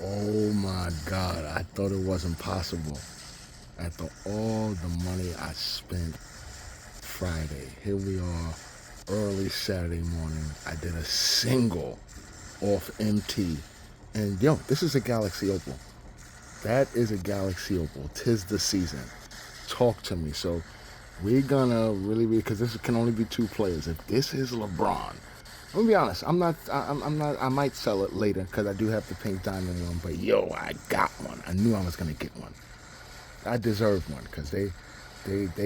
Oh my God, I thought it wasn't possible. After all the money I spent Friday, here we are, early Saturday morning. I did a single off MT. And yo, this is a Galaxy Opal. That is a Galaxy Opal. Tis the season. Talk to me. So we're gonna really, because this can only be two players. If this is LeBron, I'm gonna be honest. I'm not. I'm not. I might sell it later because I do have the pink diamond one. But yo, I got one. I knew I was gonna get one. I deserved one because they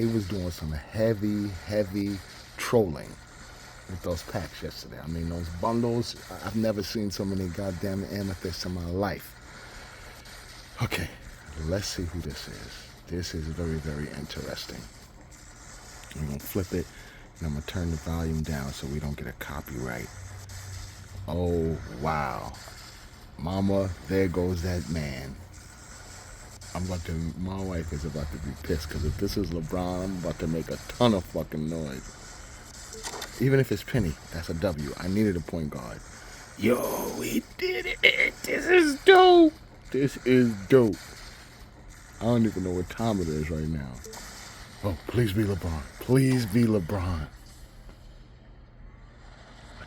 was doing some heavy trolling with those packs yesterday. I mean, those bundles. I've never seen so many goddamn amethysts in my life. Okay, let's see who this is. This is very interesting. I'm gonna flip it and I'm gonna turn the volume down so we don't get a copyright. Oh wow, Mama, there goes that man. My wife is about to be pissed because if this is LeBron, I'm about to make a ton of fucking noise. Even if it's Penny, that's a W. I needed a point guard. Yo, we did it. This is dope. This is dope. I don't even know what time it is right now. Oh, please be LeBron. Please be LeBron.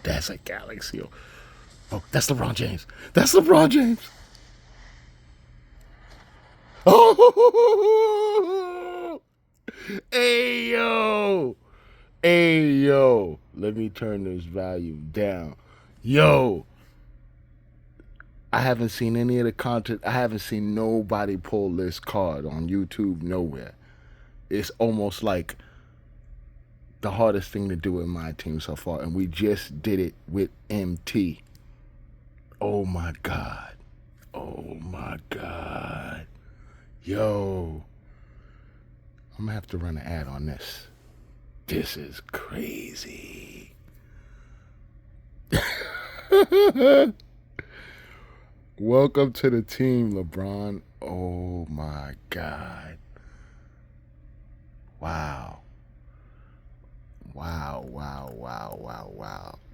That's a Galaxy. Oh, that's LeBron James. That's LeBron James. Oh, hey yo, hey yo. Let me turn this volume down. Yo, I haven't seen any of the content. I haven't seen nobody pull this card on YouTube nowhere. It's almost like the hardest thing to do in my team so far, and we just did it with MT. Oh my God. Oh my God. Yo. I'm gonna have to run an ad on this. This is crazy. Welcome to the team, LeBron. Oh my God. Wow. Wow.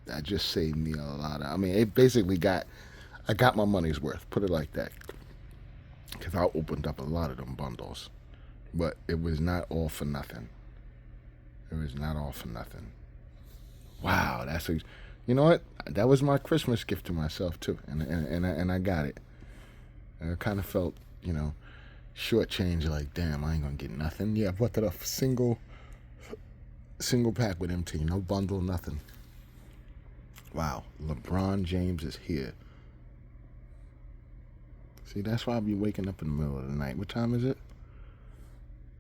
That just saved me a lot of. I mean, it basically I got my money's worth. Put it like that. Because I opened up a lot of them bundles. But it was not all for nothing. It was not all for nothing. Wow, you know what? That was my Christmas gift to myself too, and I got it. I kind of felt, shortchanged. Like, damn, I ain't gonna get nothing. Yeah, I bought that off single pack with MT, no bundle, nothing. Wow, LeBron James is here. See, that's why I be waking up in the middle of the night. What time is it?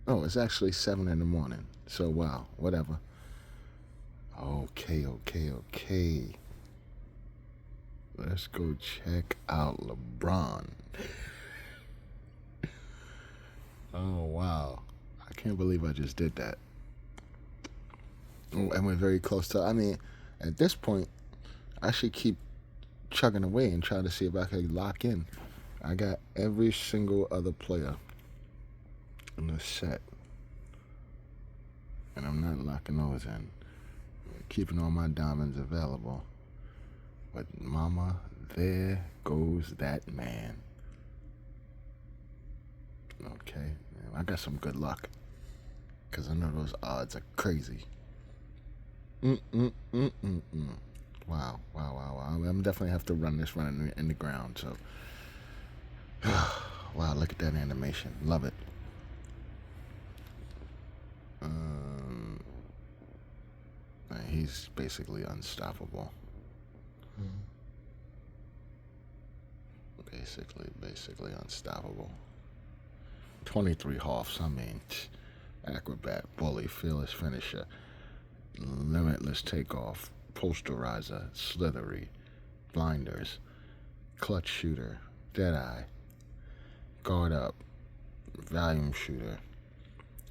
Oh, it's actually 7 in the morning. So, wow, whatever. Okay. Let's go check out LeBron. Oh, wow. I can't believe I just did that. Oh, and we're very close to. I mean, at this point, I should keep chugging away and try to see if I can lock in. I got every single other player in the set. And I'm not locking those in. Keeping all my diamonds available. But mama, there goes that man. Okay, I got some good luck. Because I know those odds are crazy. Wow. I'm definitely have to run this in the ground, so. Wow, look at that animation. Love it. He's basically unstoppable. Basically unstoppable. 23 Hoffs, I mean, acrobat, bully, fearless finisher, limitless takeoff, posterizer, slithery, blinders, clutch shooter, deadeye, guard up, volume shooter,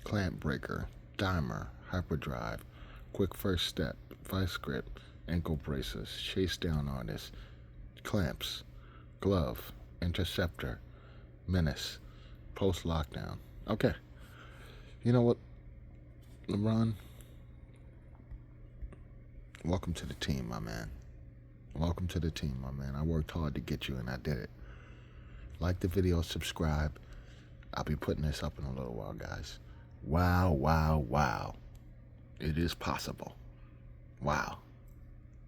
clamp breaker, dimer, hyperdrive, quick first step, vice grip, ankle braces, chase down artist, clamps, glove, interceptor, menace, post lockdown. Okay. You know what, LeBron? Welcome to the team, my man. Welcome to the team, my man. I worked hard to get you, and I did it. Like the video, subscribe. I'll be putting this up in a little while, guys. Wow, wow, wow. It is possible. Wow.